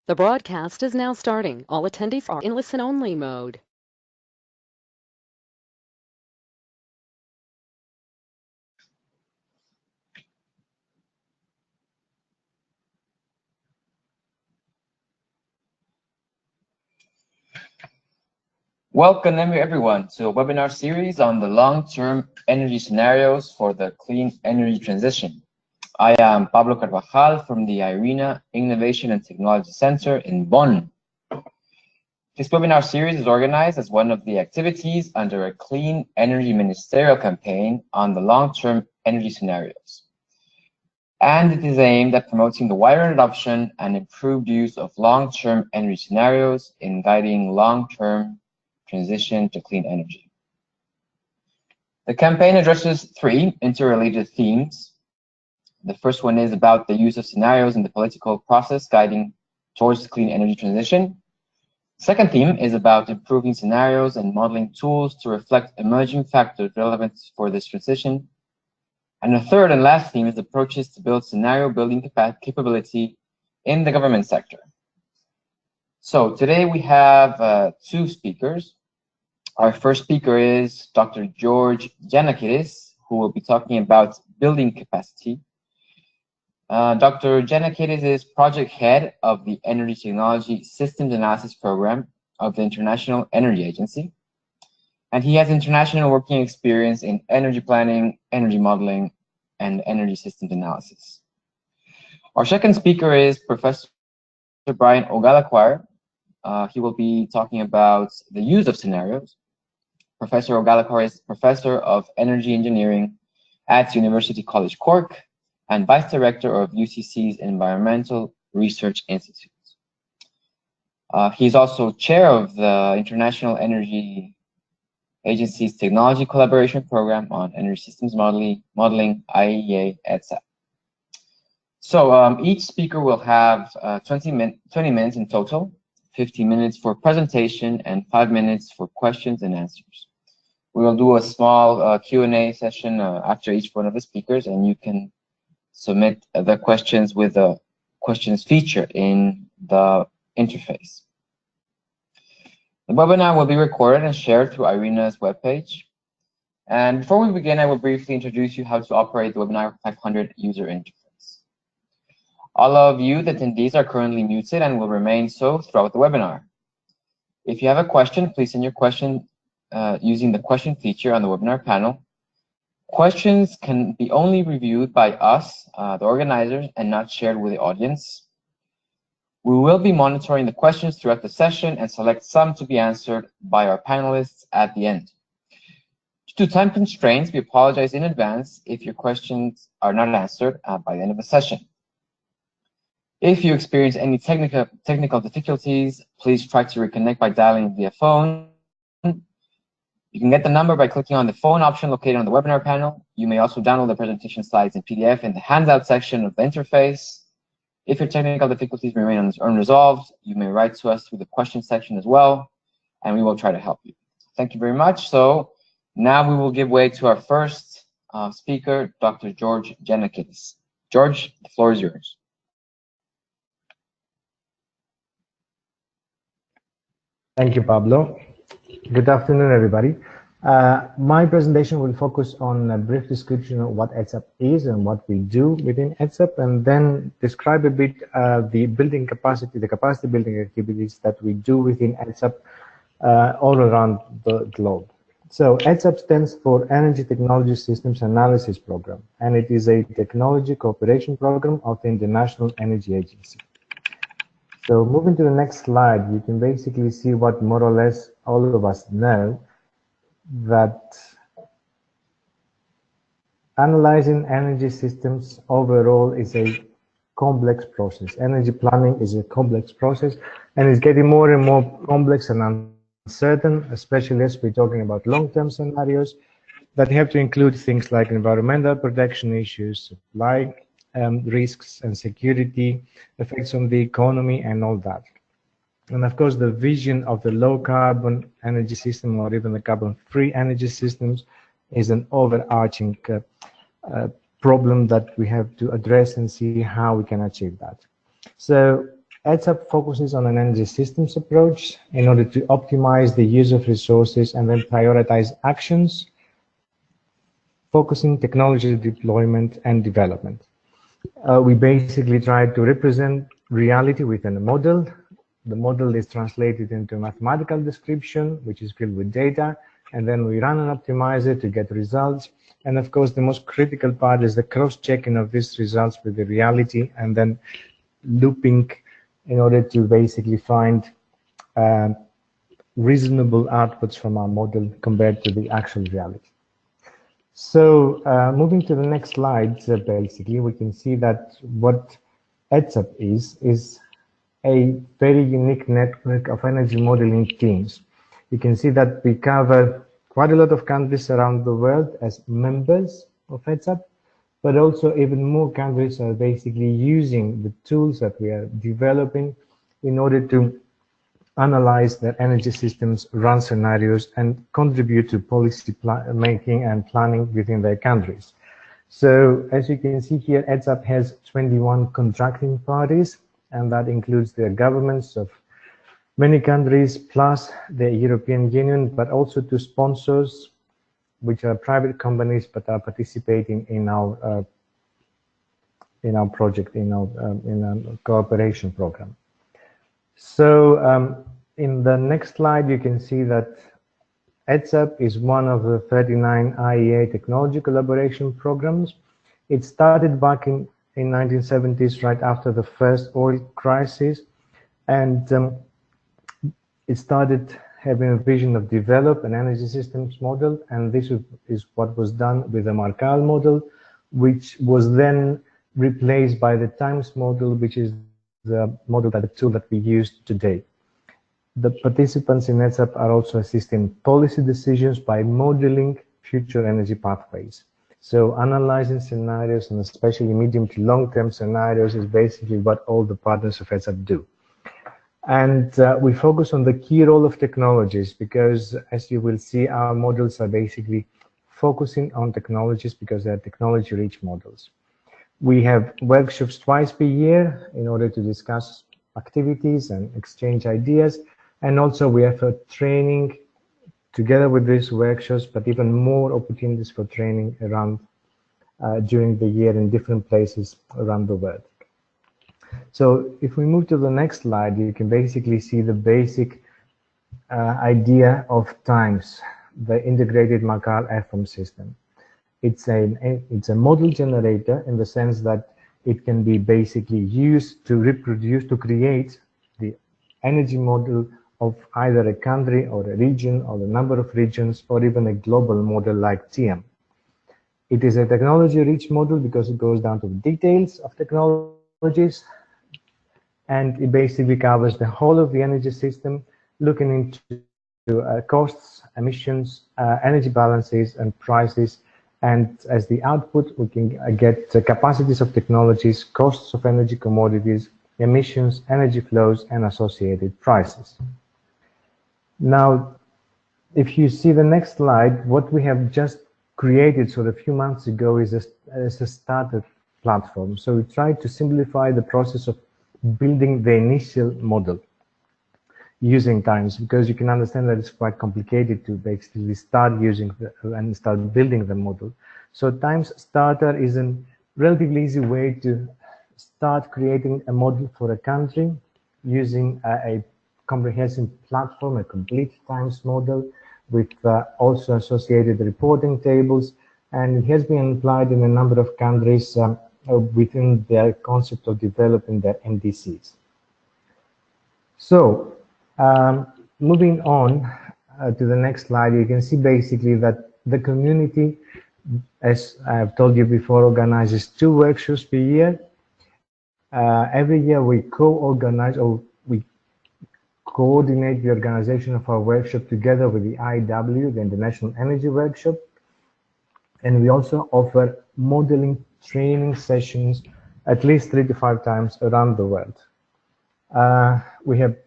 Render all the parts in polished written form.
The broadcast is now starting. All attendees are in listen-only mode. Welcome everyone to a webinar series on the long-term energy scenarios for the clean energy transition. I am Pablo Carvajal from the IRENA Innovation and Technology Center in Bonn. This webinar series is organized as one of the activities under a clean energy ministerial campaign on the long-term energy scenarios. And it is aimed at promoting the wider adoption and improved use of long-term energy scenarios in guiding long-term transition to clean energy. The campaign addresses three interrelated themes. The first one is about the use of scenarios in the political process guiding towards clean energy transition. The second theme is about improving scenarios and modeling tools to reflect emerging factors relevant for this transition. And the third and last theme is approaches to build scenario building capability in the government sector. So today we have two speakers. Our first speaker is Dr. George Giannakidis, who will be talking about building capacity. Dr. Giannakidis is project head of the Energy Technology Systems Analysis Program of the International Energy Agency. And he has international working experience in energy planning, energy modeling, and energy systems analysis. Our second speaker is Professor Brian Ogalakwar. He will be talking about the use of scenarios. Professor Ogalakwar is Professor of Energy Engineering at University College Cork and Vice Director of UCC's Environmental Research Institute. He's also Chair of the International Energy Agency's Technology Collaboration Program on Energy Systems Modeling, IEA HeadsUp. So each speaker will have 20 minutes in total, 15 minutes for presentation and 5 minutes for questions and answers. We will do a small Q&A session after each one of the speakers, and you can submit the questions with the questions feature in the interface. The webinar will be recorded and shared through IRENA's webpage. And before we begin, I will briefly introduce you how to operate the Webinar 500 user interface. All of you, the attendees, are currently muted and will remain so throughout the webinar. If you have a question, please send your question using the question feature on the webinar panel. Questions can be only reviewed by us, the organizers, and not shared with the audience. We will be monitoring the questions throughout the session and select some to be answered by our panelists at the end. Due to time constraints, we apologize in advance if your questions are not answered by the end of the session. If you experience any technical difficulties, please try to reconnect by dialing via phone. You can get the number by clicking on the phone option located on the webinar panel. You may also download the presentation slides in PDF in the handout section of the interface. If your technical difficulties remain unresolved, you may write to us through the question section as well, and we will try to help you. Thank you very much. So now we will give way to our first speaker, Dr. George Giannakidis. George, the floor is yours. Thank you, Pablo. Good afternoon, everybody. My presentation will focus on a brief description of what HeadsUp is and what we do within HeadsUp, and then describe a bit the building capacity, the capacity building activities that we do within HeadsUp all around the globe. So HeadsUp stands for Energy Technology Systems Analysis Program, and it is a technology cooperation program of the International Energy Agency. So moving to the next slide, you can basically see what more or less all of us know, that analyzing energy systems overall is a complex process. Energy planning is a complex process, and it's getting more and more complex and uncertain, especially as we're talking about long-term scenarios that have to include things like environmental protection issues, supply risks and security, effects on the economy, and all that. And of course, the vision of the low carbon energy system, or even the carbon free energy systems, is an overarching problem that we have to address and see how we can achieve that. So HeadsUp focuses on an energy systems approach in order to optimize the use of resources and then prioritize actions, focusing technology deployment and development. We basically try to represent reality within a model. The model is translated into a mathematical description, which is filled with data, and then we run and optimize it to get results. And of course, the most critical part is the cross-checking of these results with the reality and then looping in order to basically find reasonable outputs from our model compared to the actual reality. So moving to the next slide, basically, we can see that what HeadsUp is a very unique network of energy modeling teams. You can see that we cover quite a lot of countries around the world as members of HeadsUp, but also even more countries are basically using the tools that we are developing in order to analyze their energy systems, run scenarios, and contribute to policy making and planning within their countries. So as you can see here, HeadsUp has 21 contracting parties, and that includes the governments of many countries, plus the European Union, but also to sponsors, which are private companies, but are participating in our project, in our cooperation program. So in the next slide, you can see that HeadsUp is one of the 39 IEA technology collaboration programs. It started back in 1970s, right after the first oil crisis, and it started having a vision of develop an energy systems model, and this is what was done with the Markov model, which was then replaced by the times model, which is the model, that the tool that we use today. The participants in HeadsUp are also assisting policy decisions by modeling future energy pathways. So analyzing scenarios, and especially medium to long-term scenarios, is basically what all the partners of HeadsUp do. And we focus on the key role of technologies because, as you will see, our models are basically focusing on technologies because they're technology-rich models. We have workshops twice per year in order to discuss activities and exchange ideas. And also we have a training together with these workshops, but even more opportunities for training around during the year in different places around the world. So if we move to the next slide, you can basically see the basic idea of TIMES, the integrated Markov FM system. It's a model generator in the sense that it can be basically used to reproduce, to create the energy model of either a country or a region or the number of regions or even a global model like TM. It is a technology-rich model because it goes down to the details of technologies, and it basically covers the whole of the energy system, looking into costs, emissions, energy balances, and prices. And as the output, we can get the capacities of technologies, costs of energy commodities, emissions, energy flows, and associated prices. Now, if you see the next slide, what we have just created sort of a few months ago is a starter platform. So we tried to simplify the process of building the initial model using TIMES, because you can understand that it's quite complicated to basically start using and start building the model. So TIMES Starter is a relatively easy way to start creating a model for a country using a comprehensive platform, a complete TIMES model with also associated reporting tables, and it has been applied in a number of countries within their concept of developing their NDCs. So moving on to the next slide, you can see basically that the community, as I have told you before, organizes 2 workshops per year. Every year we co-organize, or we coordinate the organization of our workshop together with the IW, the International Energy Workshop, and we also offer modeling training sessions at least 3 to 5 times around the world. We have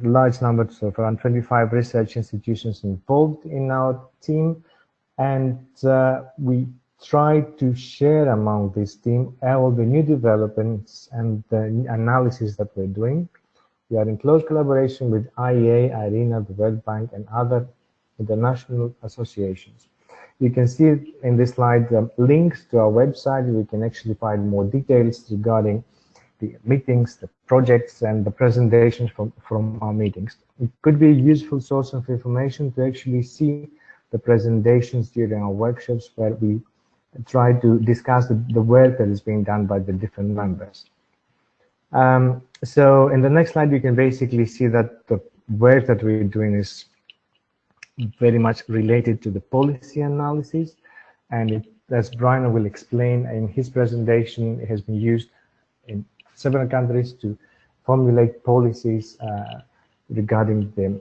large numbers of around 25 research institutions involved in our team, and we try to share among this team all the new developments and the analysis that we're doing. We are in close collaboration with IEA, IRENA, the World Bank, and other international associations. You can see in this slide links to our website. We can actually find more details regarding the meetings, the projects, and the presentations from our meetings. It could be a useful source of information to actually see the presentations during our workshops, where we try to discuss the work that is being done by the different members. So in the next slide, you can basically see that the work that we're doing is very much related to the policy analysis, and as Brian will explain in his presentation, it has been used in several countries to formulate policies regarding the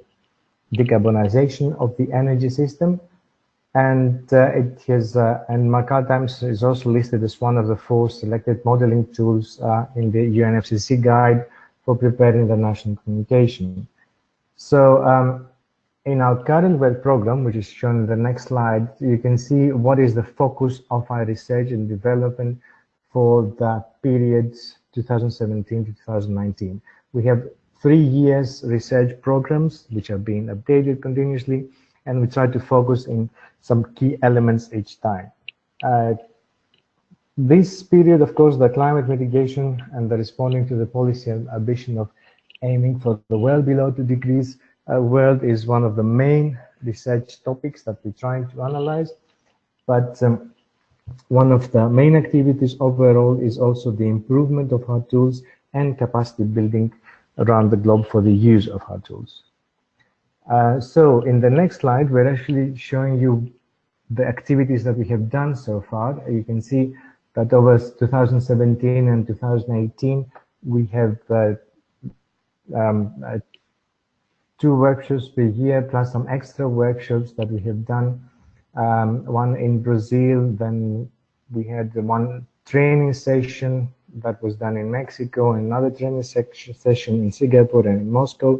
decarbonization of the energy system. And it has, and Markov Times is also listed as one of the 4 selected modeling tools in the UNFCCC guide for preparing the national communication. So in our current work program, which is shown in the next slide, you can see what is the focus of our research and development for the period 2017 to 2019. We have 3 years research programs which are being updated continuously, and we try to focus in some key elements each time. This period, of course, the climate mitigation and the responding to the policy and ambition of aiming for the well below 2 degrees world is one of the main research topics that we're trying to analyze. But one of the main activities overall is also the improvement of our tools and capacity building around the globe for the use of our tools. So in the next slide, we're actually showing you the activities that we have done so far. You can see that over 2017 and 2018, we have 2 workshops per year, plus some extra workshops that we have done. One in Brazil, then we had one training session that was done in Mexico, another training session in Singapore and in Moscow,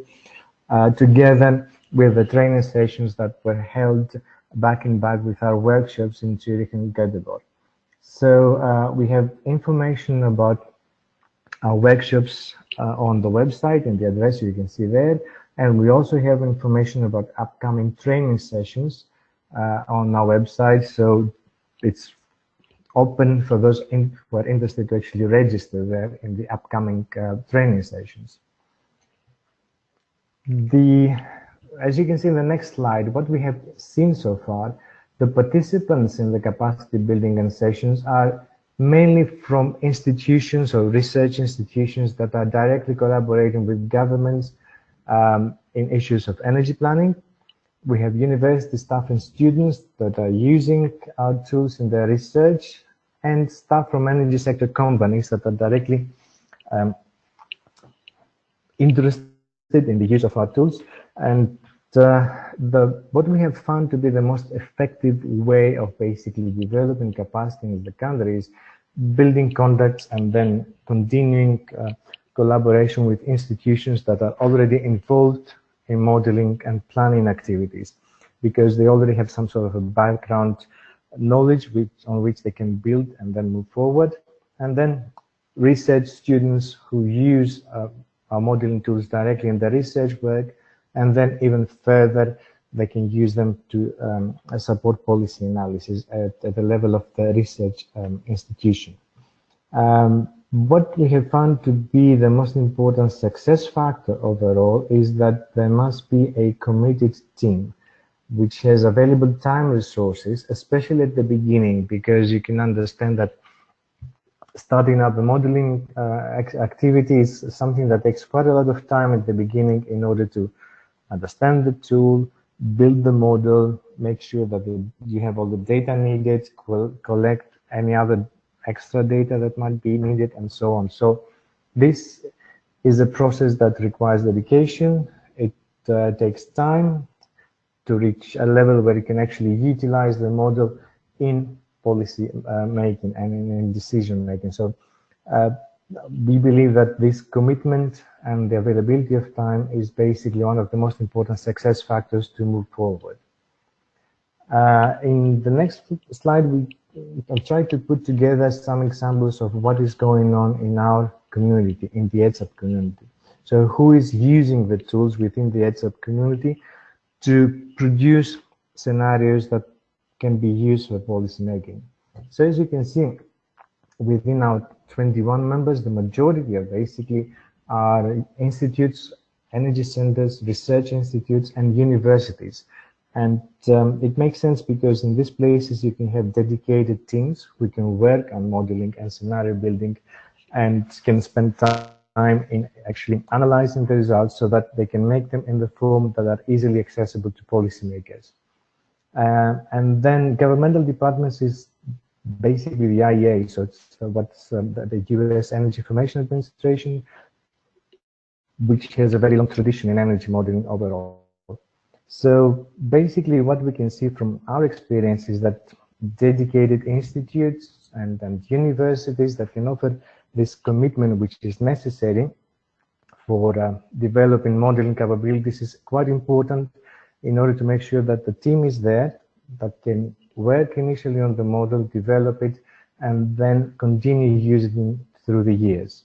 together with the training sessions that were held back in back with our workshops in Zurich and Göteborg. So we have information about our workshops on the website, and the address you can see there. And we also have information about upcoming training sessions on our website. So it's open for those who are interested to actually register there in the upcoming training sessions. As you can see in the next slide, what we have seen so far, the participants in the capacity building and sessions are mainly from institutions or research institutions that are directly collaborating with governments in issues of energy planning. We have university staff and students that are using our tools in their research, and staff from energy sector companies that are directly interested in the use of our tools. And what we have found to be the most effective way of basically developing capacity in the country is building contacts and then continuing collaboration with institutions that are already involved in modeling and planning activities, because they already have some sort of a background knowledge on which they can build and then move forward. And then research students who use our modeling tools directly in their research work, and then even further, they can use them to support policy analysis at the level of the research institution. What we have found to be the most important success factor overall is that there must be a committed team which has available time resources, especially at the beginning, because you can understand that starting up a modeling activity is something that takes quite a lot of time at the beginning in order to understand the tool, build the model, make sure that you have all the data needed, collect any other extra data that might be needed, and so on. So this is a process that requires dedication. It takes time to reach a level where you can actually utilize the model in policy making and in decision making. So we believe that this commitment and the availability of time is basically one of the most important success factors to move forward. In the next slide, we I'll try to put together some examples of what is going on in our community, in the HeadsUp community. So who is using the tools within the HeadsUp community to produce scenarios that can be used for policy making. So as you can see, within our 21 members, the majority are basically institutes, energy centers, research institutes, and universities. And it makes sense because in these places you can have dedicated teams who can work on modeling and scenario building and can spend time in actually analyzing the results so that they can make them in the form that are easily accessible to policymakers. And then governmental departments is basically the IEA, so it's what's the US Energy Information Administration, which has a very long tradition in energy modeling overall. So basically what we can see from our experience is that dedicated institutes and universities that can offer this commitment which is necessary for developing modeling capabilities is quite important in order to make sure that the team is there that can work initially on the model, develop it, and then continue using it through the years.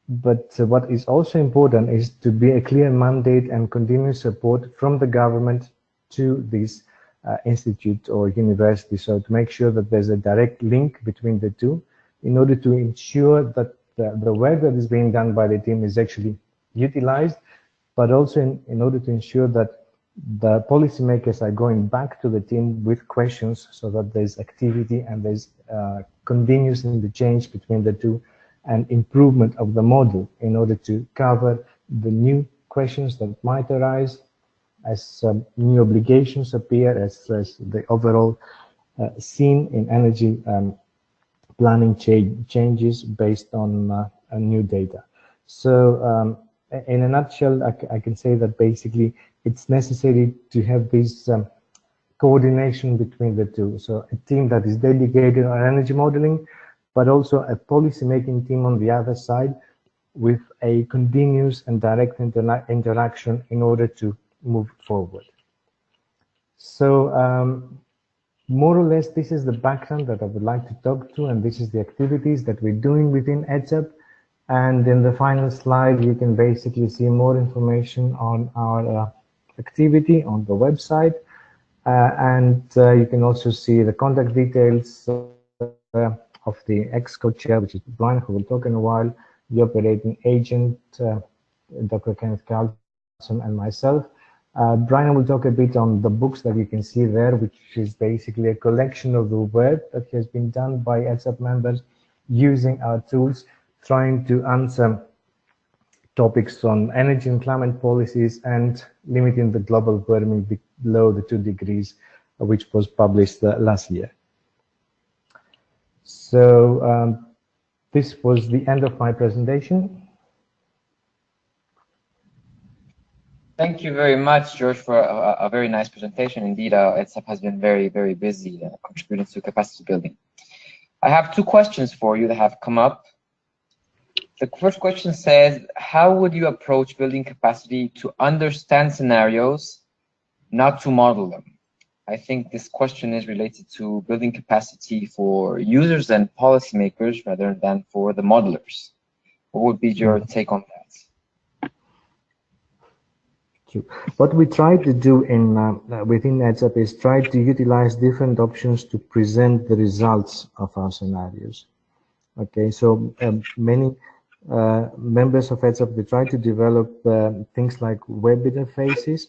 But what is also important is to be a clear mandate and continuous support from the government to this institute or university. So to make sure that there's a direct link between the two in order to ensure that the work that is being done by the team is actually utilized, but also in order to ensure that the policymakers are going back to the team with questions so that there's activity and there's continuous interchange between the two and improvement of the model in order to cover the new questions that might arise as new obligations appear, as the overall scene in energy planning changes based on new data. So in a nutshell, I can say that basically it's necessary to have this coordination between the two. So a team that is dedicated on energy modeling, but also a policy-making team on the other side with a continuous and direct interaction in order to move forward. So more or less, this is the background that I would like to talk to, and this is the activities that we're doing within HeadsUp. And in the final slide, you can basically see more information on our activity on the website. And you can also see the contact details of the ex-co-chair, which is Brian, who will talk in a while, the operating agent, Dr. Kenneth Carlson, and myself. Brian will talk a bit on the books that you can see there, which is basically a collection of the work that has been done by HeadsUp members using our tools, trying to answer topics on energy and climate policies and limiting the global warming below the 2 degrees, which was published last year. So this was the end of my presentation. Thank you very much, George, for a very nice presentation. Indeed, HeadsUp has been very, very busy contributing to capacity building. I have 2 questions for you that have come up. The first question says, how would you approach building capacity to understand scenarios, not to model them? I think this question is related to building capacity for users and policymakers rather than for the modelers. What would be your take on that? True. What we try to do in within HeadsUp is try to utilize different options to present the results of our scenarios. Okay, so many members of HeadsUp, they try to develop things like web interfaces.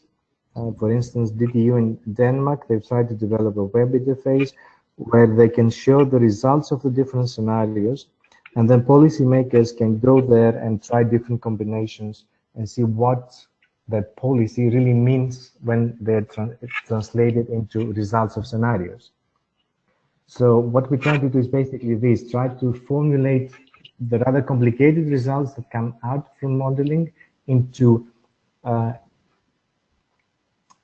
For instance, DTU in Denmark, they've tried to develop a web interface where they can show the results of the different scenarios, and then policymakers can go there and try different combinations and see what that policy really means when they're translated into results of scenarios. So what we try to do is basically this, try to formulate the rather complicated results that come out from modeling into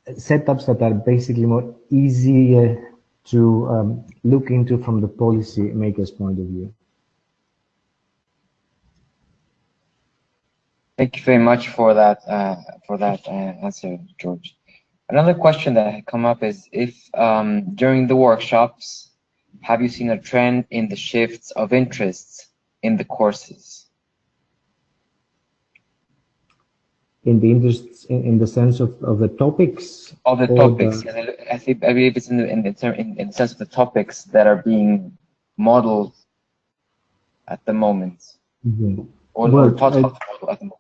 setups that are basically more easier to look into from the policy maker's point of view. Thank you very much for that answer, George. Another question that had come up is if during the workshops have you seen a trend in the shifts of interests in the courses? In the interests, in the sense of the topics? Of the topics, I believe it's in the sense of the topics that are being modeled at the moment. Or taught at the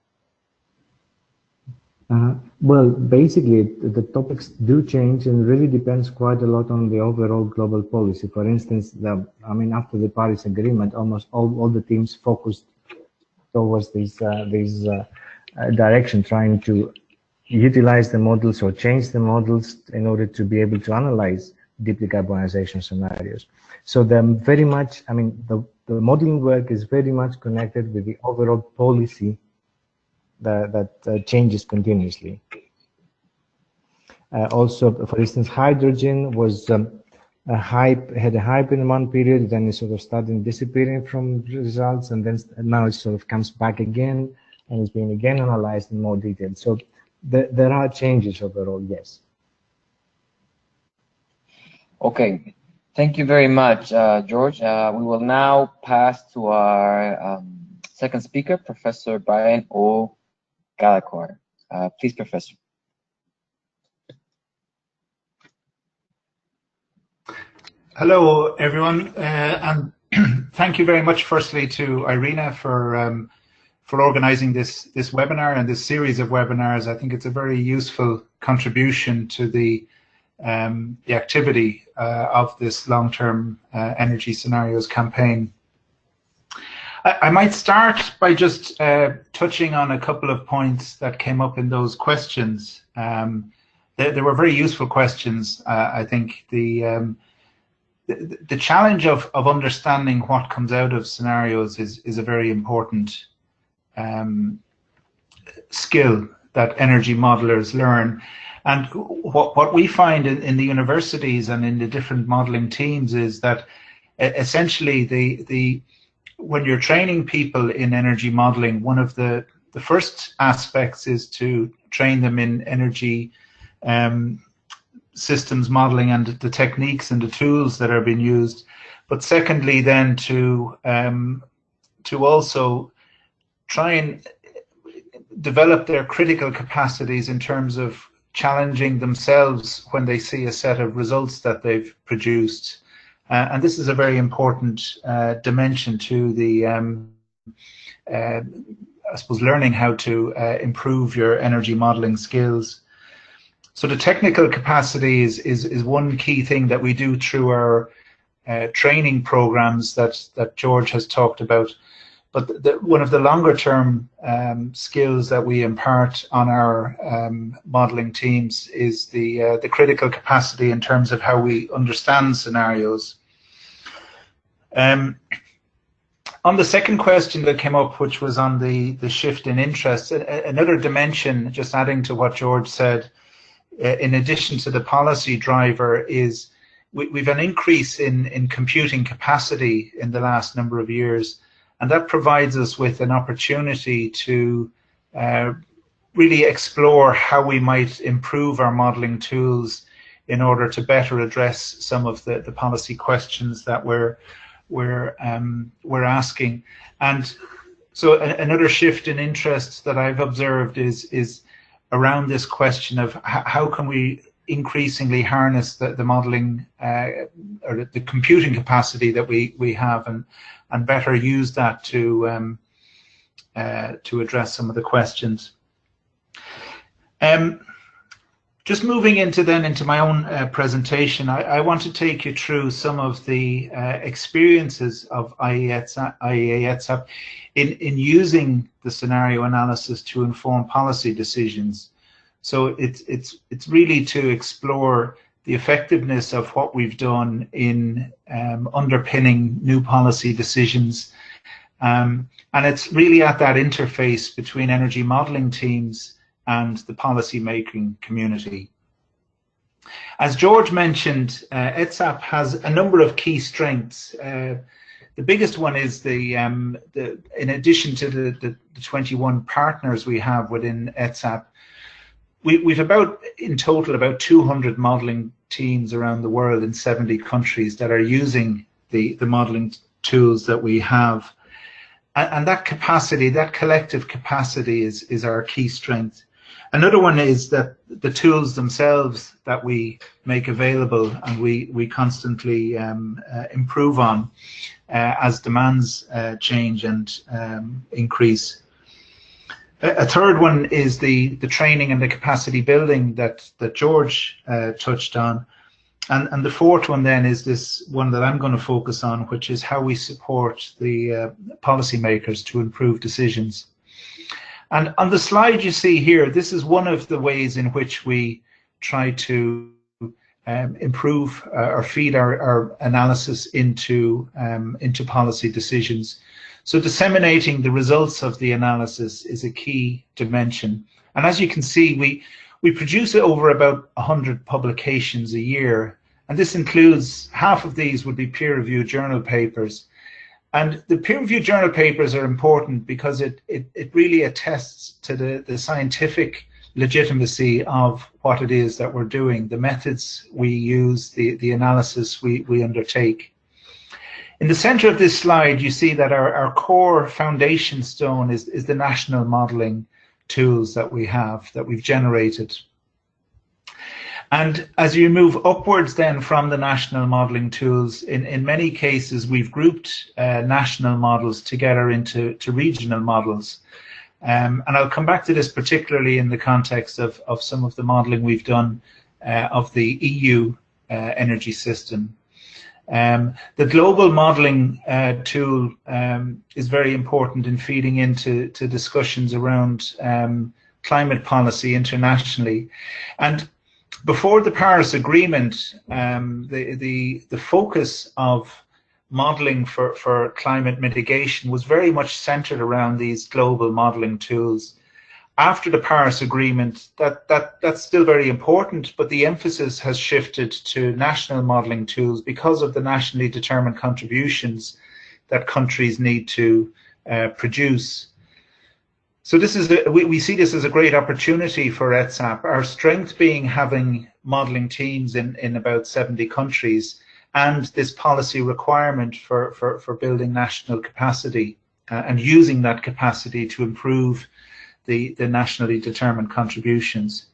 moment. Well, basically, the topics do change, and really depends quite a lot on the overall global policy. For instance, after the Paris Agreement, almost all the teams focused towards this direction, trying to utilize the models or change the models in order to be able to analyze deep decarbonization scenarios. So they're very much, the modeling work is very much connected with the overall policy that changes continuously. Also, for instance, hydrogen was had a hype in one period, then it sort of started disappearing from results, and then now it sort of comes back again and is being again analyzed in more detail. So there are changes overall, yes. Okay, thank you very much, George. We will now pass to our second speaker, Professor Brian O'Gallagher. Please, Professor. Hello, everyone, and thank you very much, firstly, to Irina for organizing this webinar and this series of webinars. I think it's a very useful contribution to the activity of this long-term energy scenarios campaign. I might start by just touching on a couple of points that came up in those questions. They were very useful questions. I think the challenge of understanding what comes out of scenarios is a very important skill that energy modelers learn. And what we find in the universities and in the different modeling teams is that essentially when you're training people in energy modeling, one of the first aspects is to train them in energy systems modeling and the techniques and the tools that are being used. But secondly, then to also try and develop their critical capacities in terms of challenging themselves when they see a set of results that they've produced. And this is a very important dimension to the, I suppose, learning how to improve your energy modeling skills. So the technical capacity is one key thing that we do through our training programs that George has talked about. But one of the longer term skills that we impart on our modeling teams is the critical capacity in terms of how we understand scenarios. On the second question that came up, which was on the shift in interest, another dimension, just adding to what George said, in addition to the policy driver, is we've an increase in computing capacity in the last number of years. And that provides us with an opportunity to really explore how we might improve our modeling tools in order to better address some of the policy questions that we're asking. And so another shift in interest that I've observed is around this question of how can we increasingly harness the modeling or the computing capacity that we have and better use that to address some of the questions. Just moving into my own presentation, I want to take you through some of the experiences of IEA HeadsUp in using the scenario analysis to inform policy decisions. So it's really to explore the effectiveness of what we've done in underpinning new policy decisions. And it's really at that interface between energy modeling teams and the policy making community. As George mentioned, HeadsUp has a number of key strengths. The biggest one is in addition to the 21 partners we have within HeadsUp, we've in total about 200 modeling teams around the world in 70 countries that are using the modeling tools that we have. And that capacity, that collective capacity is our key strength. Another one is that the tools themselves that we make available and we constantly improve on as demands change and increase. A third one is the training and the capacity building that George touched on. And the fourth one then is this one that I'm going to focus on, which is how we support the policymakers to improve decisions. And on the slide you see here, this is one of the ways in which we try to improve or feed our analysis into policy decisions. So disseminating the results of the analysis is a key dimension. And as you can see, we produce over about 100 publications a year, and this includes half of these would be peer-reviewed journal papers. And the peer-reviewed journal papers are important because it really attests to the scientific legitimacy of what it is that we're doing, the methods we use, the analysis we undertake. In the center of this slide, you see that our core foundation stone is the national modeling tools that we have, that we've generated. And as you move upwards then from the national modeling tools, in many cases we've grouped national models together into regional models. And I'll come back to this particularly in the context of some of the modeling we've done of the EU energy system. The global modeling tool is very important in feeding into discussions around climate policy internationally. And before the Paris Agreement, the focus of modeling for climate mitigation was very much centered around these global modeling tools. After the Paris Agreement, that's still very important, but the emphasis has shifted to national modeling tools because of the nationally determined contributions that countries need to produce. So this is we see this as a great opportunity for HeadsUp, our strength being having modeling teams in about 70 countries, and this policy requirement for building national capacity and using that capacity to improve the nationally determined contributions.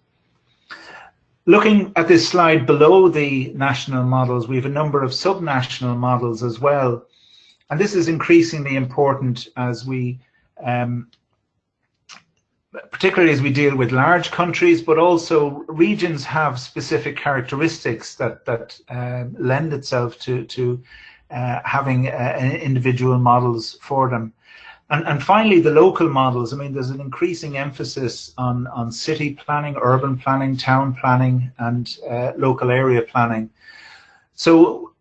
Looking at this slide below the national models, we have a number of subnational models as well. And this is increasingly important as we, particularly as we deal with large countries, but also regions have specific characteristics that lend itself to having individual models for them. And finally, the local models. I mean, there's an increasing emphasis on city planning, urban planning, town planning, and local area planning. So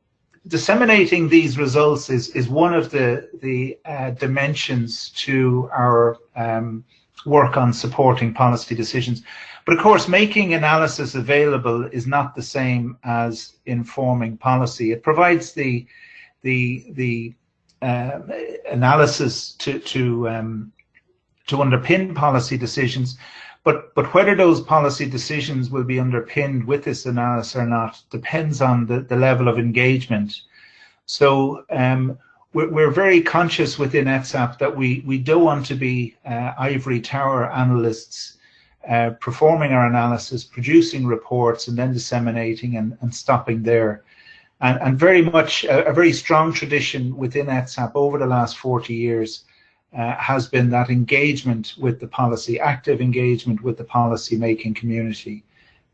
disseminating these results is one of the dimensions to our work on supporting policy decisions. But of course, making analysis available is not the same as informing policy. It provides the analysis to underpin policy decisions, but whether those policy decisions will be underpinned with this analysis or not depends on the level of engagement. So we're very conscious within HeadsUp that we don't want to be ivory tower analysts performing our analysis, producing reports, and then disseminating and stopping there. And very much a very strong tradition within HeadsUp over the last 40 years has been that engagement with the policy, active engagement with the policy making community.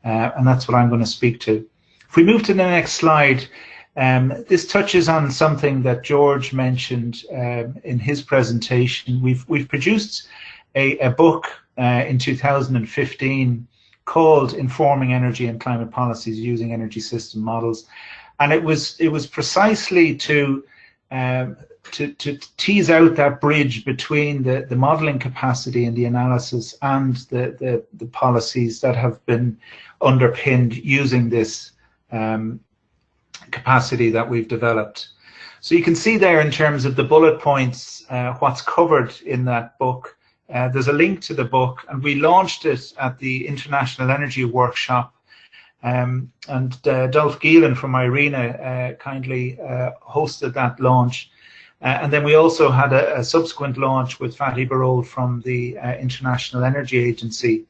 And that's what I'm going to speak to. If we move to the next slide, this touches on something that George mentioned in his presentation. We've produced a book in 2015 called Informing Energy and Climate Policies Using Energy System Models. And it was precisely to tease out that bridge between the modeling capacity and the analysis and the policies that have been underpinned using this capacity that we've developed. So you can see there in terms of the bullet points what's covered in that book. There's a link to the book, and we launched it at the International Energy Workshop and Dolph Geelan from IRENA kindly hosted that launch. And then we also had a subsequent launch with Fatih Birol from the International Energy Agency.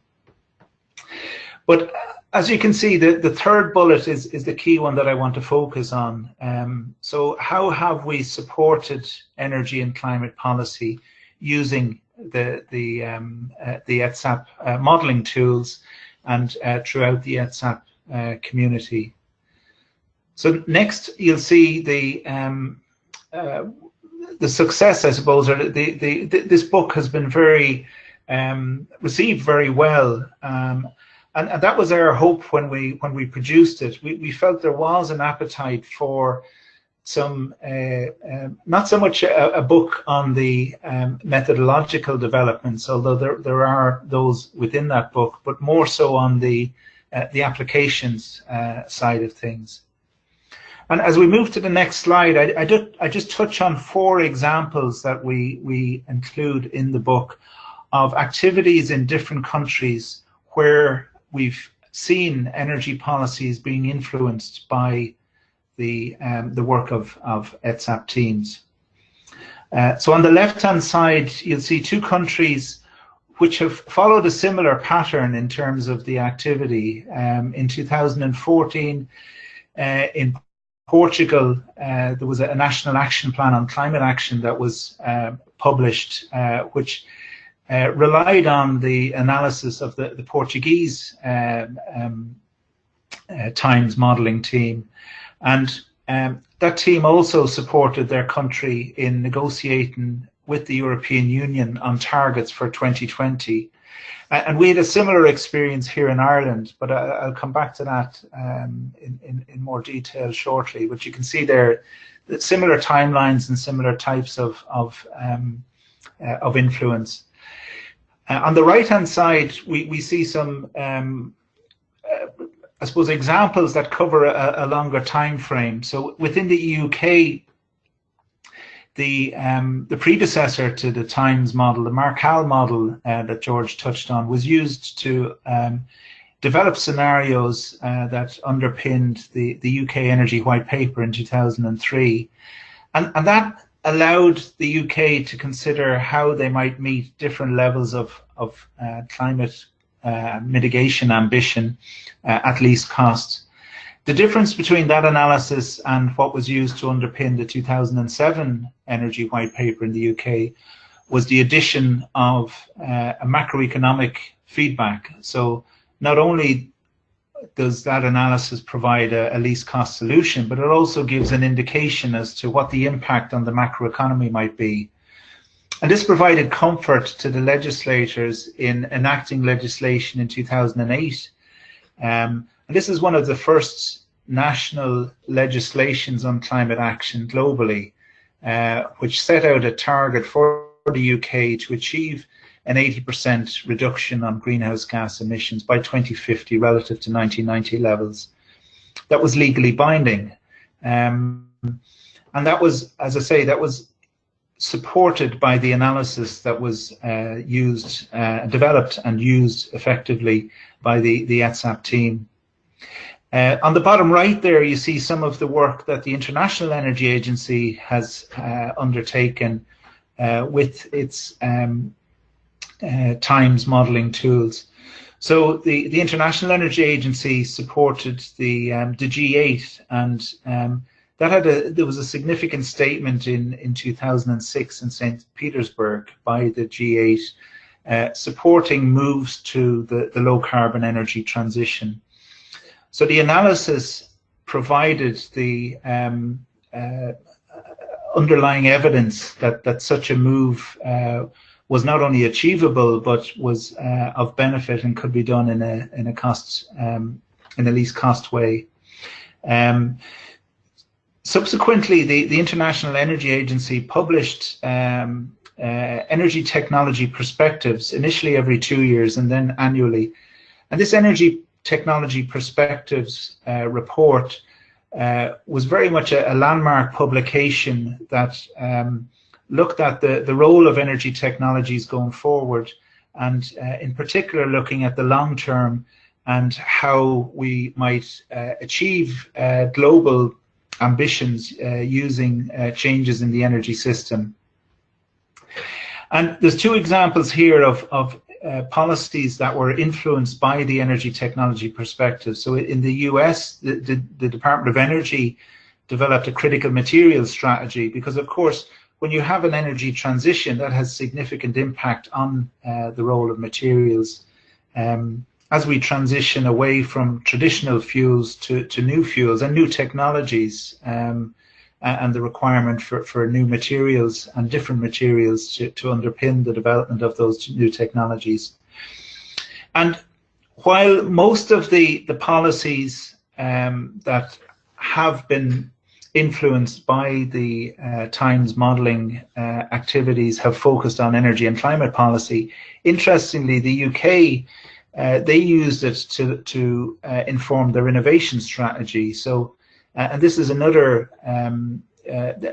But as you can see, the third bullet is the key one that I want to focus on. So how have we supported energy and climate policy using the HeadsUp modeling tools and throughout the HeadsUp community? So next you'll see the success, I suppose, or this book has been very received very well, and that was our hope when we produced it. We felt there was an appetite for some, not so much a book on the methodological developments, although there are those within that book, but more so on the applications side of things. And as we move to the next slide, I just touch on 4 examples that we include in the book of activities in different countries where we've seen energy policies being influenced by the work of HeadsUp teams. So on the left-hand side, you'll see 2 countries which have followed a similar pattern in terms of the activity. In 2014, in Portugal, there was a national action plan on climate action that was published, which relied on the analysis of the Portuguese times modelling team. And that team also supported their country in negotiating with the European Union on targets for 2020. And we had a similar experience here in Ireland, but I'll come back to that in more detail shortly. But you can see there that similar timelines and similar types of influence. On the right-hand side, we see some, I suppose, examples that cover a longer time frame. So within the UK, the predecessor to the Times model, the Markov model that George touched on, was used to develop scenarios that underpinned the UK Energy White Paper in 2003. And that allowed the UK to consider how they might meet different levels of climate mitigation ambition at least cost. The difference between that analysis and what was used to underpin the 2007 Energy White Paper in the UK was the addition of a macroeconomic feedback. So not only does that analysis provide a least cost solution, but it also gives an indication as to what the impact on the macroeconomy might be. And this provided comfort to the legislators in enacting legislation in 2008. And this is one of the first national legislations on climate action globally, which set out a target for the UK to achieve an 80% reduction on greenhouse gas emissions by 2050 relative to 1990 levels. That was legally binding. And that was, as I say, that was supported by the analysis that was developed and used effectively by the HeadsUp team. On the bottom right there, you see some of the work that the International Energy Agency has undertaken with its times modelling tools. So the International Energy Agency supported the G8, and there was a significant statement in 2006 in St. Petersburg by the G8 supporting moves to the low carbon energy transition. So the analysis provided the underlying evidence that such a move was not only achievable but was of benefit and could be done in a least cost way. Subsequently, the International Energy Agency published energy technology perspectives, initially every 2 years and then annually. And this energy technology perspectives report was very much a landmark publication that looked at the role of energy technologies going forward, and in particular looking at the long-term and how we might achieve global ambitions using changes in the energy system. And there's two examples here of policies that were influenced by the energy technology perspective. So in the US, the Department of Energy developed a critical materials strategy, because of course, when you have an energy transition, that has significant impact on the role of materials. As we transition away from traditional fuels to new fuels and new technologies, and the requirement for new materials and different materials to underpin the development of those new technologies. And while most of the policies that have been influenced by the Times modelling activities have focused on energy and climate policy, interestingly, the UK, they used it to inform their innovation strategy. So, and this is another,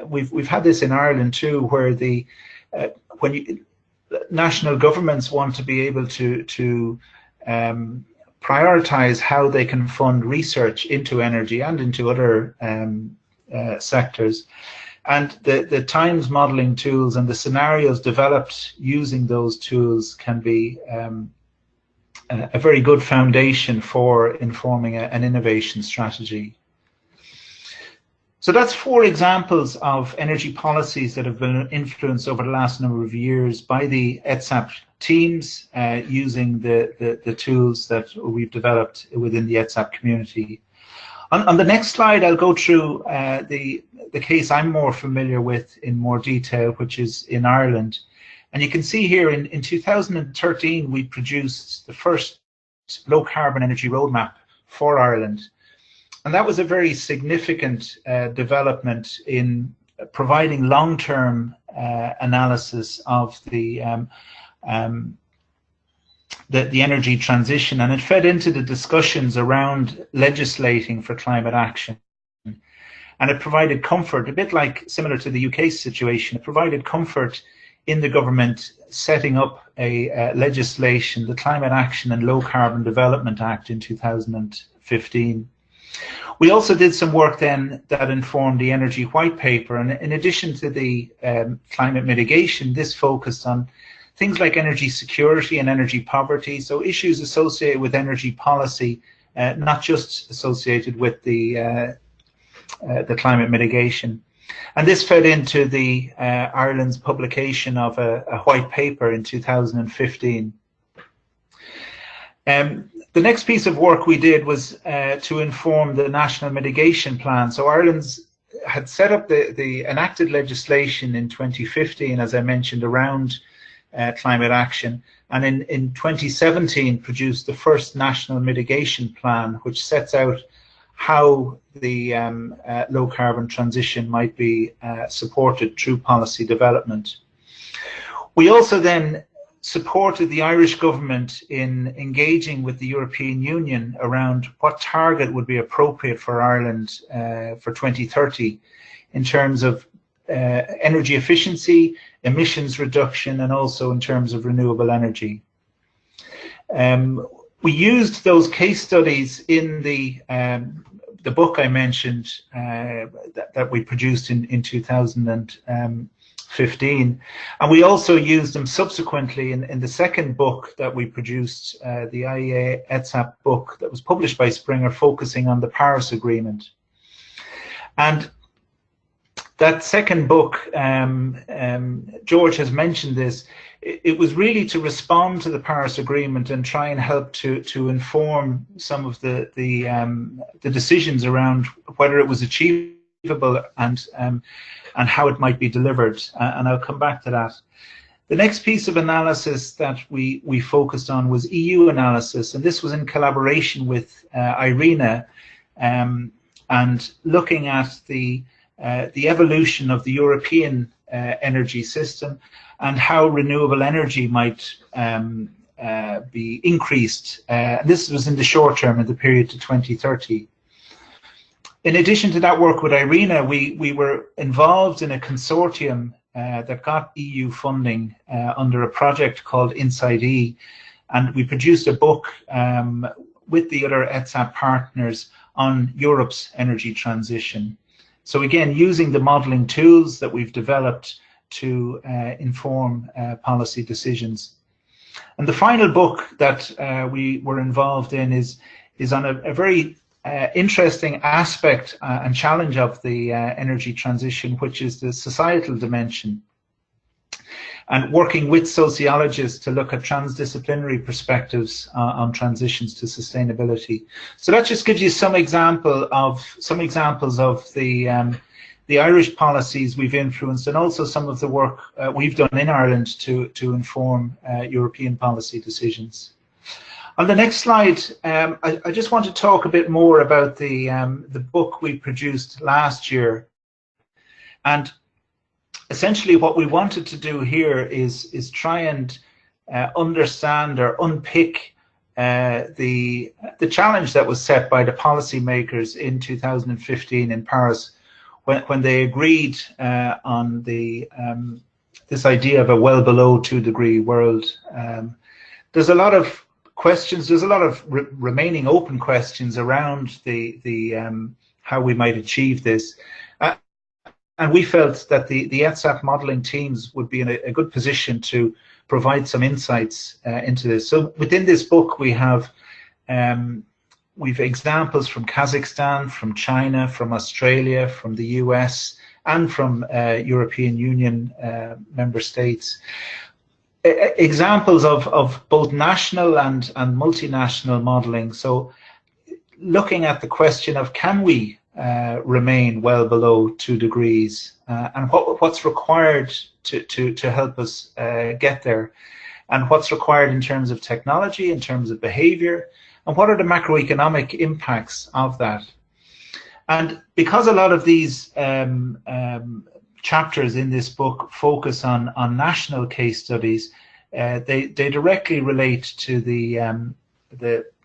we've had this in Ireland too, where when national governments want to be able to prioritise how they can fund research into energy and into other sectors. And the Times modelling tools and the scenarios developed using those tools can be a very good foundation for informing an innovation strategy. So that's 4 examples of energy policies that have been influenced over the last number of years by the HeadsUp teams using the tools that we've developed within the HeadsUp community. On the next slide, I'll go through the case I'm more familiar with in more detail, which is in Ireland. And you can see here in 2013, we produced the first low carbon energy roadmap for Ireland. And that was a very significant development in providing long-term analysis of the energy transition, and it fed into the discussions around legislating for climate action. And it provided comfort, a bit like similar to the UK situation, it provided comfort in the government setting up a legislation, the Climate Action and Low Carbon Development Act in 2015. We also did some work then that informed the Energy White Paper, and in addition to the climate mitigation, this focused on things like energy security and energy poverty, so issues associated with energy policy, not just associated with the climate mitigation. And this fed into the Ireland's publication of a white paper in 2015. The next piece of work we did was to inform the national mitigation plan. So Ireland's had set up the enacted legislation in 2015, as I mentioned, around climate action, and in 2017 produced the first national mitigation plan, which sets out how the low carbon transition might be supported through policy development. We also then supported the Irish government in engaging with the European Union around what target would be appropriate for Ireland for 2030 in terms of energy efficiency, emissions reduction, and also in terms of renewable energy. We used those case studies in the book I mentioned that we produced in 2015, and we also used them subsequently in the second book that we produced, the IEA HeadsUp book that was published by Springer, focusing on the Paris Agreement. And that second book, George has mentioned this, it was really to respond to the Paris Agreement and try and help to inform some of the decisions around whether it was achievable and how it might be delivered. And I'll come back to that. The next piece of analysis that we focused on was EU analysis, and this was in collaboration with IRENA, and looking at the evolution of the European energy system and how renewable energy might be increased. This was in the short term, in the period to 2030. In addition to that work with IRENA, we were involved in a consortium that got EU funding under a project called Inside E, and we produced a book with the other HeadsUp partners on Europe's energy transition. So again, using the modelling tools that we've developed to inform policy decisions. And the final book that we were involved in is on a very interesting aspect and challenge of the energy transition, which is the societal dimension, and working with sociologists to look at transdisciplinary perspectives on transitions to sustainability. So that just gives you some examples of the Irish policies we've influenced, and also some of the work we've done in Ireland to inform European policy decisions. On the next slide, I just want to talk a bit more about the book we produced last year. And essentially what we wanted to do here is try and understand or unpick the challenge that was set by the policymakers in 2015 in Paris when they agreed on this idea of a well below 2-degree world. There's a lot of questions, there's a lot of remaining open questions around how we might achieve this. And we felt that the HeadsUp modelling teams would be in a good position to provide some insights into this. So within this book, we've examples from Kazakhstan, from China, from Australia, from the US, and from European Union member states. Examples of both national and multinational modelling. So looking at the question of, can we remain well below 2 degrees, and what's required to help us get there, and what's required in terms of technology, in terms of behavior, and what are the macroeconomic impacts of that. And because a lot of these chapters in this book focus on national case studies, they directly relate to the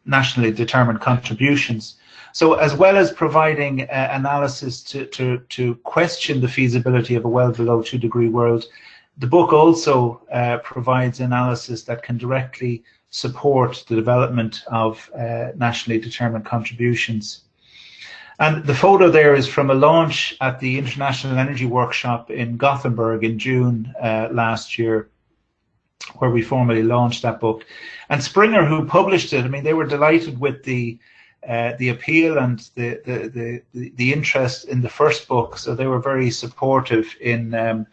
nationally determined contributions. So as well as providing analysis to question the feasibility of a well below 2-degree world, the book also provides analysis that can directly support the development of nationally determined contributions. And the photo there is from a launch at the International Energy Workshop in Gothenburg in June last year, where we formally launched that book. And Springer, who published it, I mean, they were delighted with the appeal and the interest in the first book, so they were very supportive in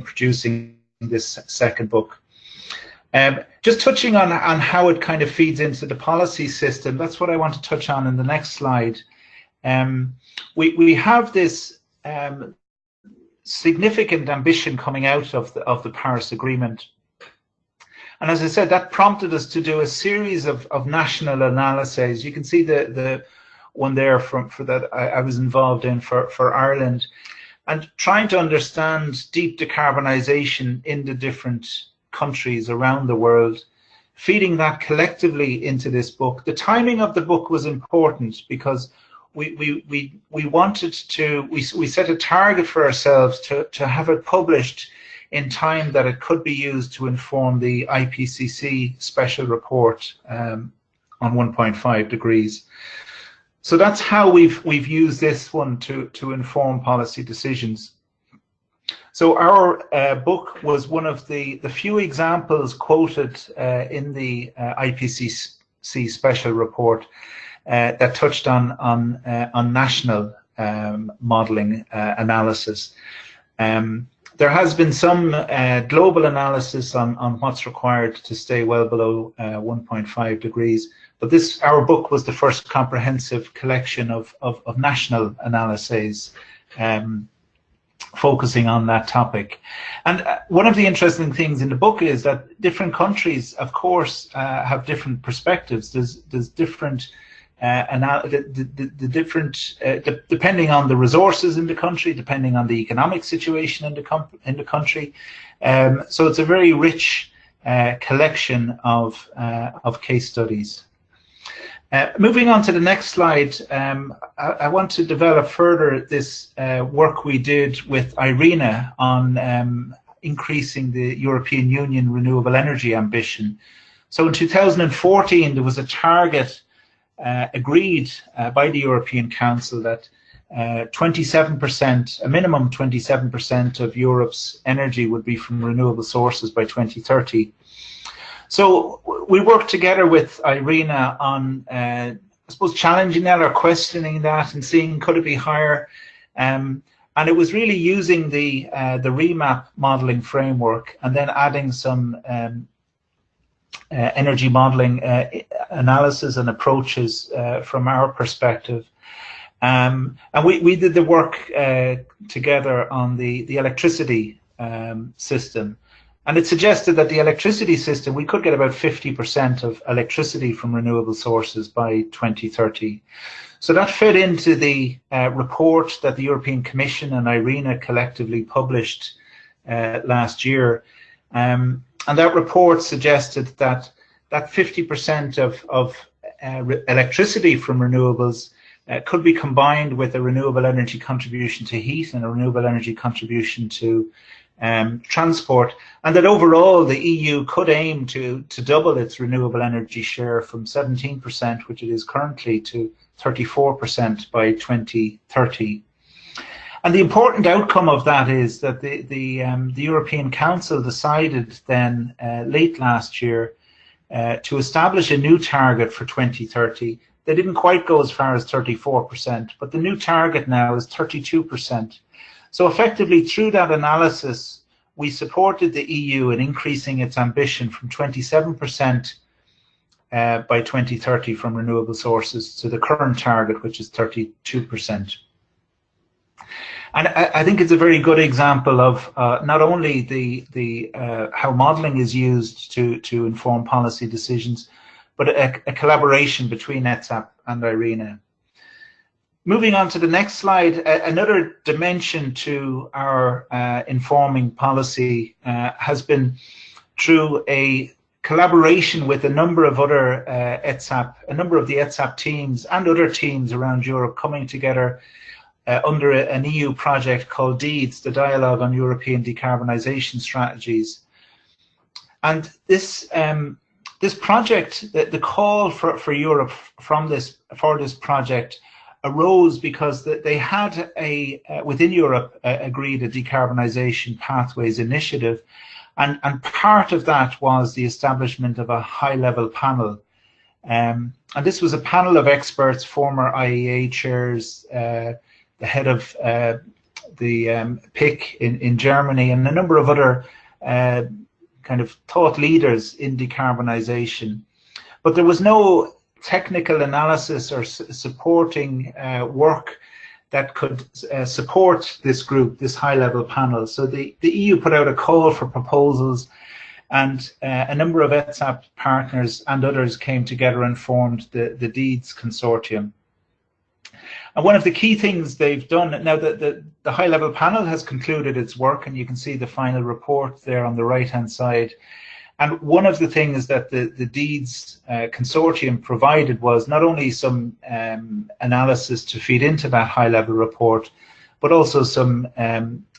producing this second book. Just touching on how it kind of feeds into the policy system, that's what I want to touch on in the next slide. We have this significant ambition coming out of the Paris Agreement. And as I said, that prompted us to do a series of national analyses. You can see the one there for that I was involved in for Ireland, and trying to understand deep decarbonisation in the different countries around the world, feeding that collectively into this book. The timing of the book was important because we wanted to, we set a target for ourselves to have it published in time that it could be used to inform the IPCC special report on 1.5 degrees. So that's how we've used this one to inform policy decisions. So our book was one of the few examples quoted in the IPCC special report that touched on national modelling analysis. There has been some global analysis on what's required to stay well below 1.5 degrees, but our book was the first comprehensive collection of national analyses focusing on that topic. And one of the interesting things in the book is that different countries, of course, have different perspectives. There's different depending on the resources in the country, depending on the economic situation in the country. So it's a very rich collection of case studies. Moving on to the next slide, I want to develop further this work we did with IRENA on increasing the European Union renewable energy ambition. So in 2014, there was a target agreed by the European Council that 27%, a minimum 27% of Europe's energy would be from renewable sources by 2030. So we worked together with IRENA on, I suppose, challenging that or questioning that and seeing could it be higher. And it was really using the remap modeling framework and then adding some energy modeling analysis and approaches from our perspective. And we did the work together on the electricity system. And it suggested that the electricity system, we could get about 50% of electricity from renewable sources by 2030. So that fed into the report that the European Commission and IRENA collectively published last year. And that report suggested that 50% of electricity from renewables could be combined with a renewable energy contribution to heat and a renewable energy contribution to transport, and that overall the EU could aim to double its renewable energy share from 17%, which it is currently, to 34% by 2030. And the important outcome of that is that the European Council decided then late last year to establish a new target for 2030. They didn't quite go as far as 34%, but the new target now is 32%. So effectively, through that analysis, we supported the EU in increasing its ambition from 27% by 2030 from renewable sources to the current target, which is 32%. And I think it's a very good example of not only the how modelling is used to inform policy decisions, but a collaboration between HeadsUp and IRENA. Moving on to the next slide, another dimension to our informing policy has been through a collaboration with a number of other HeadsUp, a number of the HeadsUp teams and other teams around Europe coming together under an EU project called DEEDS, the Dialogue on European Decarbonisation Strategies. And this project, the call for Europe for this project arose because they had within Europe agreed a decarbonisation pathways initiative, and part of that was the establishment of a high-level panel. And this was a panel of experts, former IEA chairs, the head of the PIC in Germany, and a number of other kind of thought leaders in decarbonisation. But there was no technical analysis or supporting work that could support this group, this high-level panel. So the EU put out a call for proposals, and a number of HeadsUp partners and others came together and formed the DEEDS consortium. And one of the key things they've done, now that the high-level panel has concluded its work, and you can see the final report there on the right-hand side. And one of the things that the DEEDS consortium provided was not only some analysis to feed into that high-level report, but also some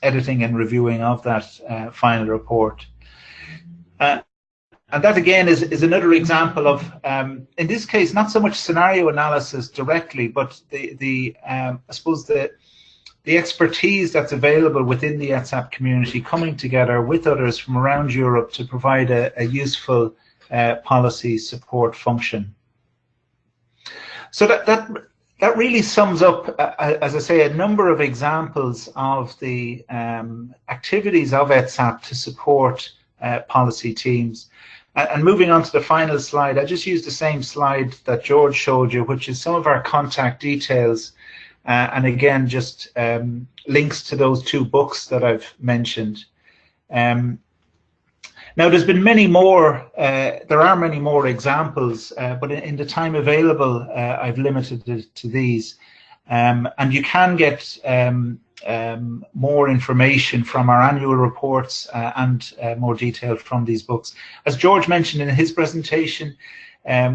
editing and reviewing of that final report. And that again is another example of, in this case, not so much scenario analysis directly, but I suppose the expertise that's available within the HeadsUp community coming together with others from around Europe to provide a useful policy support function. So that really sums up, as I say, a number of examples of the activities of HeadsUp to support policy teams. And moving on to the final slide, I just used the same slide that George showed you, which is some of our contact details. And again, just links to those two books that I've mentioned. Now, there's been many more, there are many more examples, but in the time available, I've limited it to these. And you can get more information from our annual reports and more detail from these books. As George mentioned in his presentation,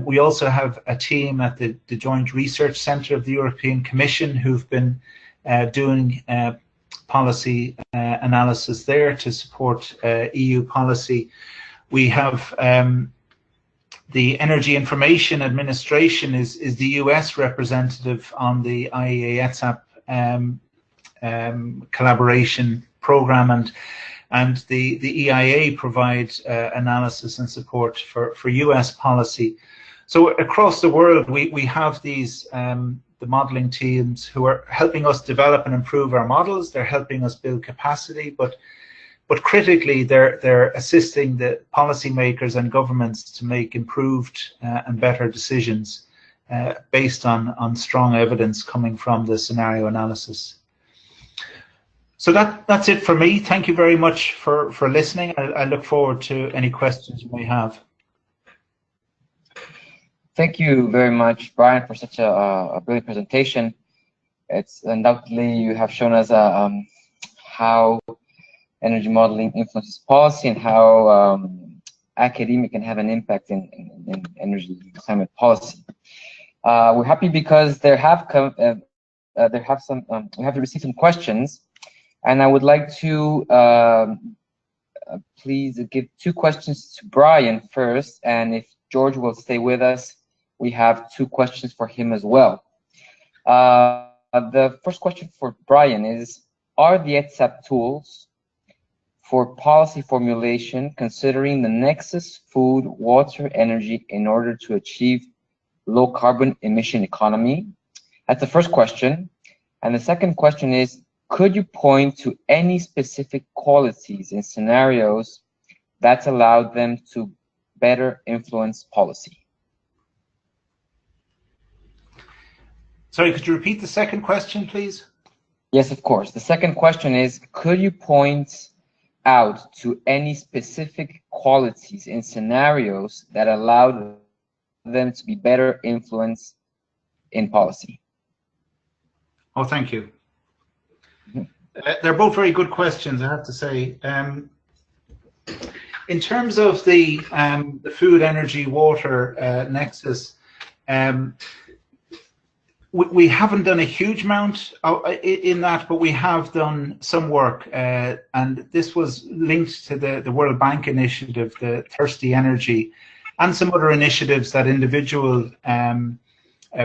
we also have a team at the Joint Research Centre of the European Commission who've been doing policy analysis there to support EU policy. We have The Energy Information Administration is the US representative on the IEA HeadsUp collaboration program, and the EIA provides analysis and support for US policy. So across the world, we have these the modeling teams who are helping us develop and improve our models. They're helping us build capacity, but critically, they're assisting the policymakers and governments to make improved and better decisions based on strong evidence coming from the scenario analysis. So that's it for me. Thank you very much for listening. I look forward to any questions you may have. Thank you very much, Brian, for such a brilliant presentation. It's undoubtedly you have shown us how energy modeling influences policy and how academia can have an impact in energy and climate policy. We're happy because we have received some questions, and I would like to please give 2 questions to Brian first, and if George will stay with us, we have 2 questions for him as well. The first question for Brian is, are the HeadsUp tools for policy formulation considering the nexus food, water, energy in order to achieve low carbon emission economy? That's the first question. And the second question is, could you point to any specific qualities and scenarios that allowed them to better influence policy? Sorry, could you repeat the second question, please? Yes, of course. The second question is, could you point out to any specific qualities and scenarios that allowed them to be better influenced in policy? Oh, thank you. They're both very good questions, I have to say. In terms of the food, energy, water nexus, we haven't done a huge amount in that, but we have done some work, and this was linked to the World Bank initiative, the Thirsty Energy, and some other initiatives that individual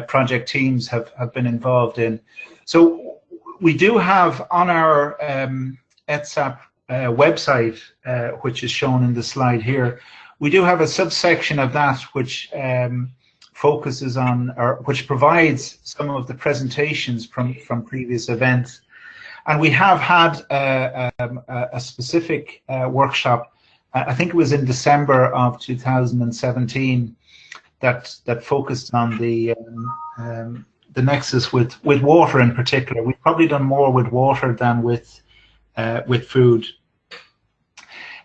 project teams have been involved in. So we do have on our HeadsUp website, which is shown in the slide here, we do have a subsection of that which focuses on, or which provides some of the presentations from previous events. And we have had a specific workshop, I think it was in December of 2017, that focused on the nexus with water in particular. We've probably done more with water than with food.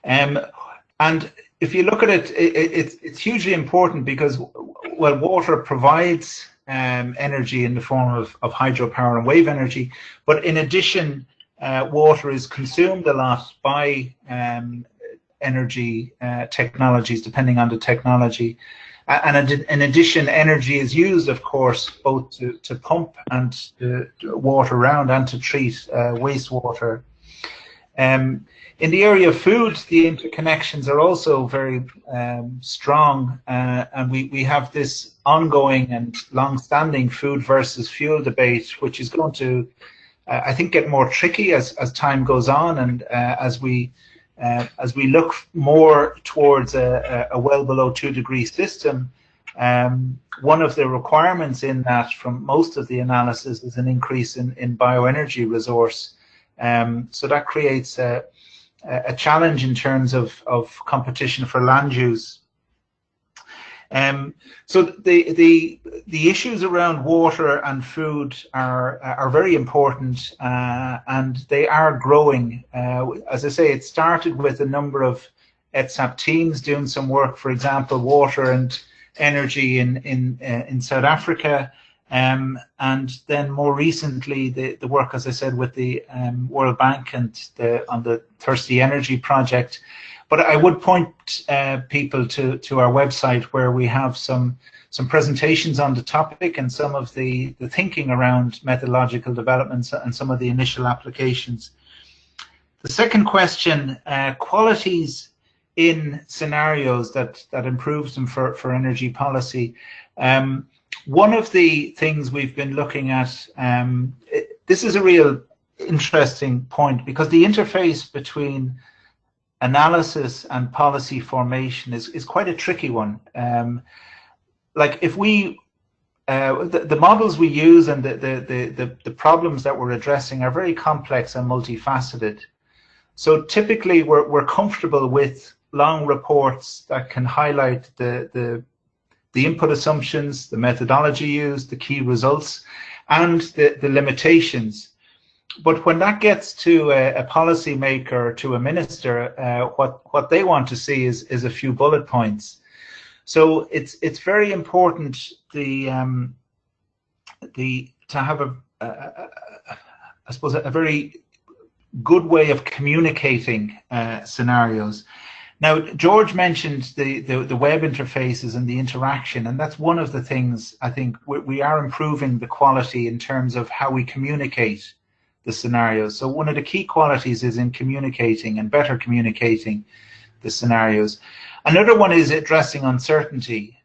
And if you look at it, it's hugely important because, well, water provides energy in the form of hydropower and wave energy, but in addition, water is consumed a lot by energy technologies, depending on the technology. And in addition, energy is used, of course, both to pump and to water around and to treat wastewater. In the area of food, the interconnections are also very strong, and we have this ongoing and long-standing food versus fuel debate, which is going to, I think, get more tricky as time goes on, and as we look more towards a well below 2-degree system. One of the requirements in that from most of the analysis is an increase in bioenergy resource. So that creates a challenge in terms of competition for land use. So the issues around water and food are very important, and they are growing. As I say, it started with a number of HeadsUp teams doing some work, for example, water and energy in South Africa. And then more recently, the work, as I said, with the World Bank and on the Thirsty Energy project. But I would point people to our website, where we have some presentations on the topic and some of the thinking around methodological developments and some of the initial applications. The second question, qualities in scenarios that improves them for energy policy. One of the things we've been looking at, this is a real interesting point, because the interface between analysis and policy formation is quite a tricky one. Like if we, the models we use and the problems that we're addressing are very complex and multifaceted. So typically we're comfortable with long reports that can highlight the input assumptions, the methodology used, the key results, and the limitations. But when that gets to a policymaker, to a minister, what they want to see is a few bullet points. So it's very important to have I suppose a very good way of communicating scenarios. Now, George mentioned the web interfaces and the interaction, and that's one of the things I think we are improving the quality in terms of how we communicate the scenarios. So one of the key qualities is in communicating and better communicating the scenarios. Another one is addressing uncertainty.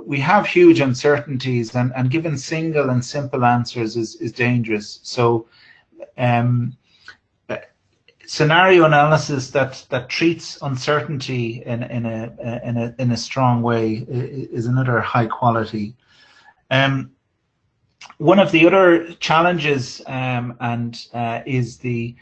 We have huge uncertainties, and giving single and simple answers is dangerous. So scenario analysis that treats uncertainty in a strong way is another high quality. One of the other challenges is the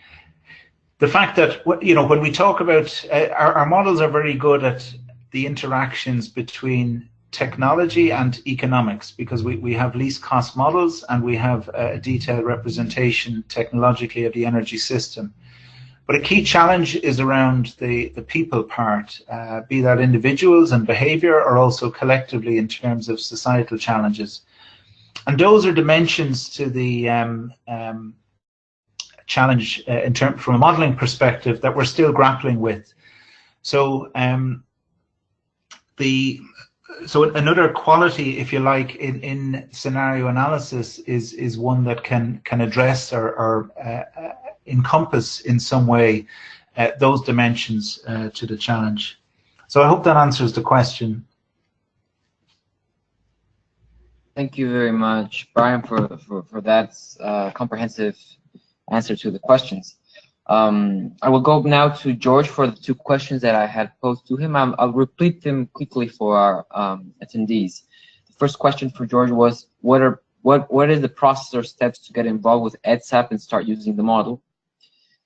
fact that, you know, when we talk about our models are very good at the interactions between technology and economics, because we have least cost models and we have a detailed representation technologically of the energy system. But a key challenge is around the people part, be that individuals and behavior, or also collectively in terms of societal challenges. And those are dimensions to the challenge from a modeling perspective that we're still grappling with. So so another quality, if you like, in scenario analysis is one that can address or encompass in some way those dimensions to the challenge. So I hope that answers the question. Thank you very much, Brian, for that comprehensive answer to the questions. I will go now to George for the two questions that I had posed to him. I'll repeat them quickly for our attendees. The first question for George was, what is the process or steps to get involved with HeadsUp and start using the model?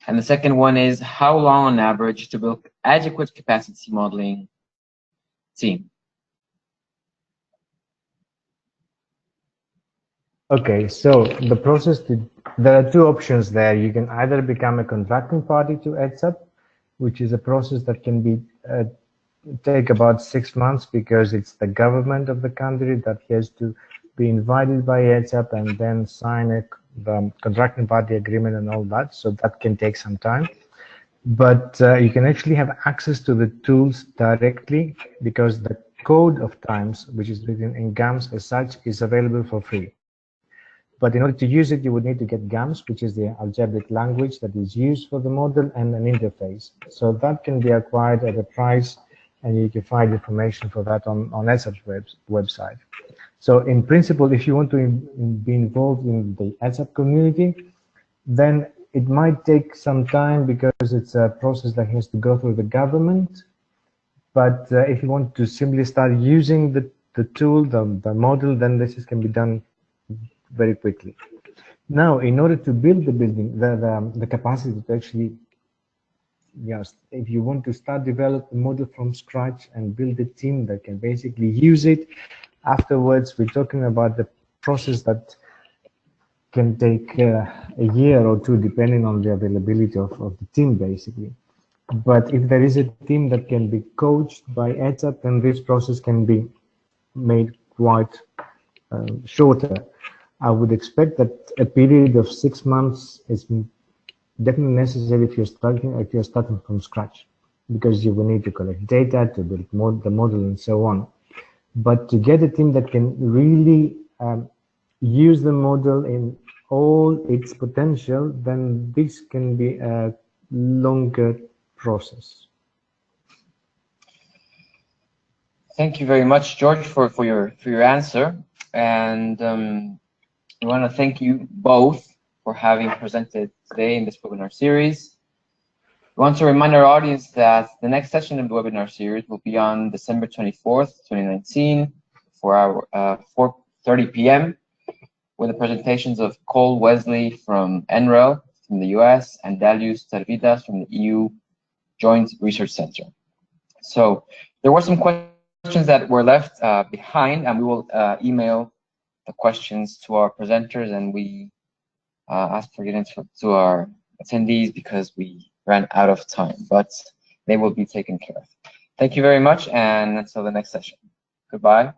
And the second one is, how long on average to build adequate capacity modeling team? Okay, so the process, there are two options there. You can either become a contracting party to HeadsUp, which is a process that can be take about 6 months, because it's the government of the country that has to be invited by HeadsUp and then sign the contracting party agreement and all that. So that can take some time. But you can actually have access to the tools directly, because the code of times, which is written in GAMS as such, is available for free. But in order to use it, you would need to get GAMS, which is the algebraic language that is used for the model, and an interface. So that can be acquired at a price, and you can find information for that on HeadsUp's website. So in principle, if you want to be involved in the HeadsUp community, then it might take some time, because it's a process that has to go through the government. But if you want to simply start using the tool, the model, then this can be done very quickly. Now, in order to build the capacity to actually, yes, if you want to start develop a model from scratch and build a team that can basically use it, afterwards we're talking about the process that can take a year or two, depending on the availability of the team, basically. But if there is a team that can be coached by HeadsUp, then this process can be made quite shorter. I would expect that a period of 6 months is definitely necessary if you're starting from scratch, because you will need to collect data to build the model and so on. But to get a team that can really use the model in all its potential, then this can be a longer process. Thank you very much, George, for your answer, and we want to thank you both for having presented today in this webinar series. We want to remind our audience that the next session of the webinar series will be on December 24th, 2019, for our 4:30 p.m. with the presentations of Cole Wesley from NREL from the US and Dalius Tarvydas from the EU Joint Research Center. So there were some questions that were left behind, and we will email the questions to our presenters, and we ask forgiveness to our attendees because we ran out of time, but they will be taken care of. Thank you very much, and until the next session. Goodbye.